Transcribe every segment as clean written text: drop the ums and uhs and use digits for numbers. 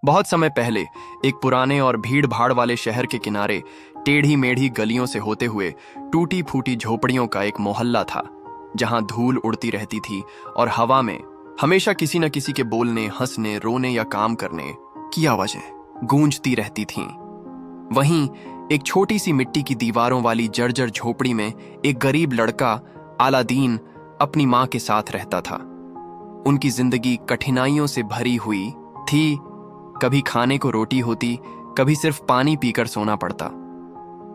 बहुत समय पहले एक पुराने और भीड़ भाड़ वाले शहर के किनारे टेढ़ी मेढ़ी गलियों से होते हुए टूटी फूटी झोपड़ियों का एक मोहल्ला था, जहां धूल उड़ती रहती थी और हवा में हमेशा किसी न किसी के बोलने, हंसने, रोने या काम करने की आवाजें गूंजती रहती थीं। वहीं एक छोटी सी मिट्टी की दीवारों वाली जर्जर झोपड़ी में एक गरीब लड़का अलादीन अपनी मां के साथ रहता था। उनकी जिंदगी कठिनाइयों से भरी हुई थी। कभी खाने को रोटी होती, कभी सिर्फ पानी पीकर सोना पड़ता।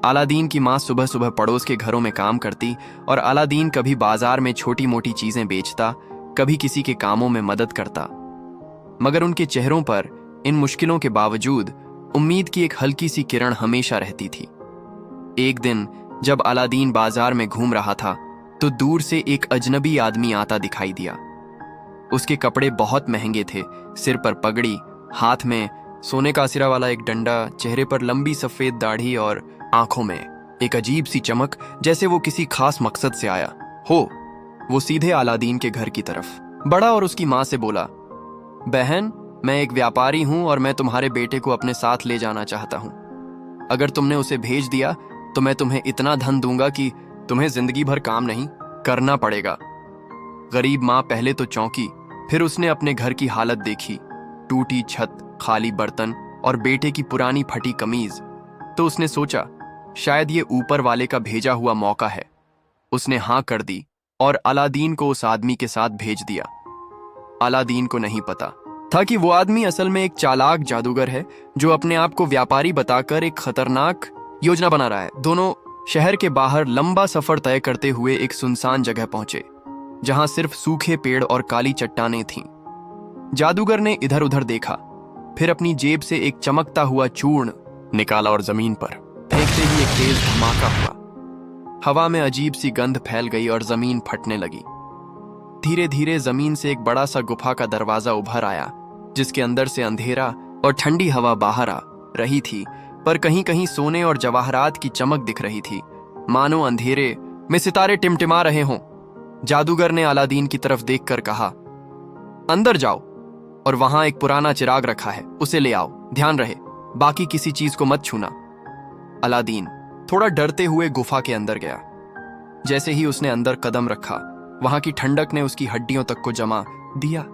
अलादीन की मां सुबह सुबह पड़ोस के घरों में काम करती और अलादीन कभी बाजार में छोटी मोटी चीजें बेचता, कभी किसी के कामों में मदद करता। मगर उनके चेहरों पर इन मुश्किलों के बावजूद उम्मीद की एक हल्की सी किरण हमेशा रहती थी। एक दिन जब अलादीन बाजार में घूम रहा था तो दूर से एक अजनबी आदमी आता दिखाई दिया। उसके कपड़े बहुत महंगे थे, सिर पर पगड़ी, हाथ में सोने का सिरा वाला एक डंडा, चेहरे पर लंबी सफेद दाढ़ी और आंखों में एक अजीब सी चमक, जैसे वो किसी खास मकसद से आया हो। वो सीधे अलादीन के घर की तरफ बढ़ा और उसकी मां से बोला, बहन, मैं एक व्यापारी हूं और मैं तुम्हारे बेटे को अपने साथ ले जाना चाहता हूं। अगर तुमने उसे भेज दिया तो मैं तुम्हें इतना धन दूंगा कि तुम्हें जिंदगी भर काम नहीं करना पड़ेगा। गरीब मां पहले तो चौंकी, फिर उसने अपने घर की हालत देखी, टूटी छत, खाली बर्तन और बेटे की पुरानी फटी कमीज। तो उसने सोचा, शायद ये ऊपर वाले का भेजा हुआ मौका है। उसने हां कर दी और अलादीन को उस आदमी के साथ भेज दिया। अलादीन को नहीं पता था कि वो आदमी असल में एक चालाक जादूगर है जो अपने आप को व्यापारी बताकर एक खतरनाक योजना बना रहा है। दोनों शहर के बाहर लंबा सफर तय करते हुए एक सुनसान जगह पहुंचे, जहां सिर्फ सूखे पेड़ और काली चट्टानें थीं। जादूगर ने इधर उधर देखा, फिर अपनी जेब से एक चमकता हुआ चूर्ण निकाला और जमीन पर फेंकते ही एक तेज धमाका हुआ। हवा में अजीब सी गंध फैल गई और जमीन फटने लगी। धीरे धीरे जमीन से एक बड़ा सा गुफा का दरवाजा उभर आया, जिसके अंदर से अंधेरा और ठंडी हवा बाहर आ रही थी, पर कहीं कहीं सोने और जवाहरात की चमक दिख रही थी, मानो अंधेरे में सितारे टिमटिमा रहे हों। जादूगर ने अलादीन की तरफ देखकर कहा, अंदर जाओ और वहां एक पुराना चिराग रखा है, उसे ले आओ। ध्यान रहे, बाकी किसी चीज को मत छूना। अलादीन थोड़ा डरते हुए गुफा के अंदर गया। जैसे ही उसने अंदर कदम रखा, वहां की ठंडक ने उसकी हड्डियों तक को जमा दिया।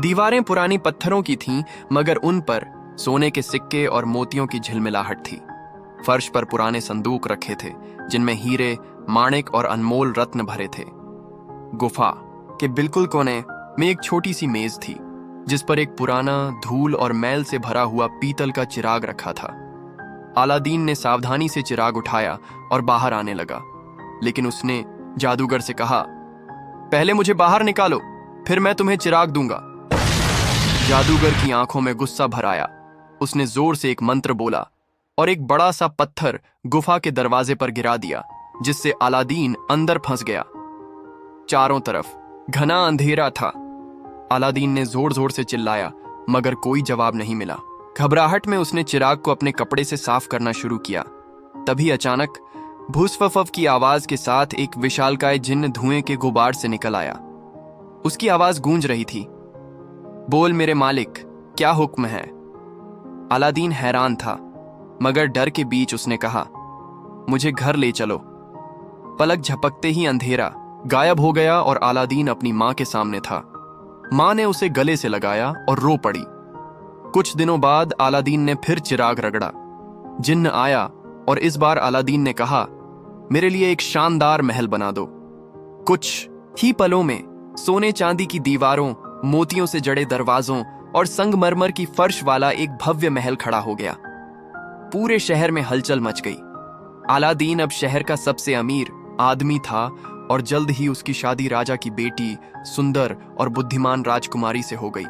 दीवारें पुरानी पत्थरों की थीं, मगर उन पर सोने के सिक्के और मोतियों की झिलमिलाहट थी। फर्श पर पुराने संदूक रखे थे, जिनमें हीरे, माणिक और अनमोल रत्न भरे थे। गुफा के बिल्कुल कोने में एक छोटी सी मेज थी, जिस पर एक पुराना, धूल और मैल से भरा हुआ पीतल का चिराग रखा था। अलादीन ने सावधानी से चिराग उठाया और बाहर आने लगा, लेकिन उसने जादूगर से कहा, पहले मुझे बाहर निकालो, फिर मैं तुम्हें चिराग दूंगा। जादूगर की आंखों में गुस्सा भर आया। उसने जोर से एक मंत्र बोला और एक बड़ा सा पत्थर गुफा के दरवाजे पर गिरा दिया, जिससे अलादीन अंदर फंस गया। चारों तरफ घना अंधेरा था। अलादीन ने जोर जोर से चिल्लाया, मगर कोई जवाब नहीं मिला। घबराहट में उसने चिराग को अपने कपड़े से साफ करना शुरू किया। तभी अचानक भूसफफ की आवाज के साथ एक विशालकाय जिन्न धुएं के गुबार से निकल आया। उसकी आवाज गूंज रही थी, बोल मेरे मालिक, क्या हुक्म है? अलादीन हैरान था, मगर डर के बीच उसने कहा, मुझे घर ले चलो। पलक झपकते ही अंधेरा गायब हो गया और अलादीन अपनी मां के सामने था। मां ने उसे गले से लगाया और रो पड़ी। कुछ दिनों बाद अलादीन ने फिर चिराग रगड़ा। जिन्न आया और इस बार अलादीन ने कहा, मेरे लिए एक शानदार महल बना दो। कुछ ही पलों में सोने चांदी की दीवारों, मोतियों से जड़े दरवाजों और संगमरमर की फर्श वाला एक भव्य महल खड़ा हो गया। पूरे शहर में हलचल मच गई। अलादीन अब शहर का सबसे अमीर आदमी था और जल्द ही उसकी शादी राजा की बेटी, सुंदर और बुद्धिमान राजकुमारी से हो गई।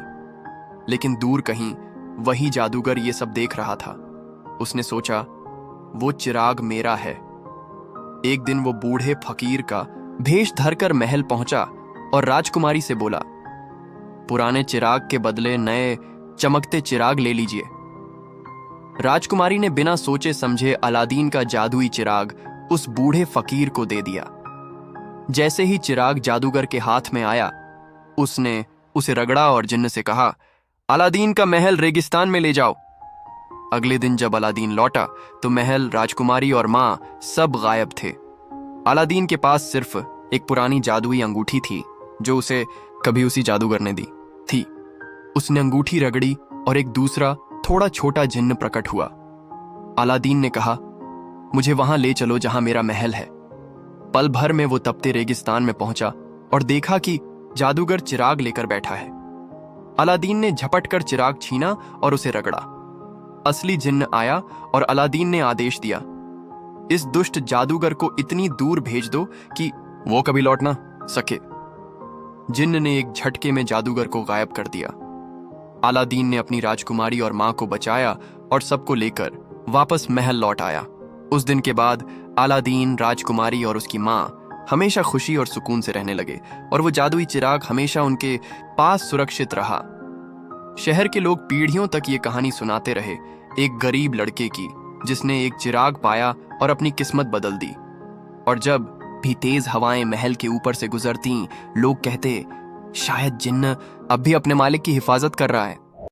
लेकिन दूर कहीं वही जादूगर ये सब देख रहा था। उसने सोचा, वो चिराग मेरा है। एक दिन वो बूढ़े फकीर का भेष धरकर महल पहुंचा और राजकुमारी से बोला, पुराने चिराग के बदले नए चमकते चिराग ले लीजिए। राजकुमारी ने बिना सोचे समझे अलादीन का जादुई चिराग उस बूढ़े फकीर को दे दिया। जैसे ही चिराग जादूगर के हाथ में आया, उसने उसे रगड़ा और जिन्न से कहा, अलादीन का महल रेगिस्तान में ले जाओ। अगले दिन जब अलादीन लौटा तो महल, राजकुमारी और माँ सब गायब थे। अलादीन के पास सिर्फ एक पुरानी जादुई अंगूठी थी जो उसे कभी उसी जादूगर ने दी थी। उसने अंगूठी रगड़ी और एक दूसरा थोड़ा छोटा जिन्न प्रकट हुआ। अलादीन ने कहा, मुझे वहां ले चलो जहां मेरा महल है। पल भर में वो तपते रेगिस्तान में पहुंचा और देखा कि जादूगर चिराग लेकर बैठा है। अलादीन ने झपट कर चिराग छीना और उसे रगड़ा। असली जिन्न आया और अलादीन ने आदेश दिया, इस दुष्ट जादूगर को इतनी दूर भेज दो कि वो कभी लौट ना सके। जिन्न ने एक झटके में जादूगर को गायब कर दिया। अलादीन ने अपनी राजकुमारी और मां को बचाया और सबको लेकर वापस महल लौट आया। उस दिन के बाद अलादीन, राजकुमारी और उसकी मां हमेशा खुशी और सुकून से रहने लगे और वो जादुई चिराग हमेशा उनके पास सुरक्षित रहा। शहर के लोग पीढ़ियों तक ये कहानी सुनाते रहे, एक गरीब लड़के की जिसने एक चिराग पाया और अपनी किस्मत बदल दी। और जब भी तेज हवाएं महल के ऊपर से गुजरती, लोग कहते, शायद जिन्न अब भी अपने मालिक की हिफाजत कर रहा है।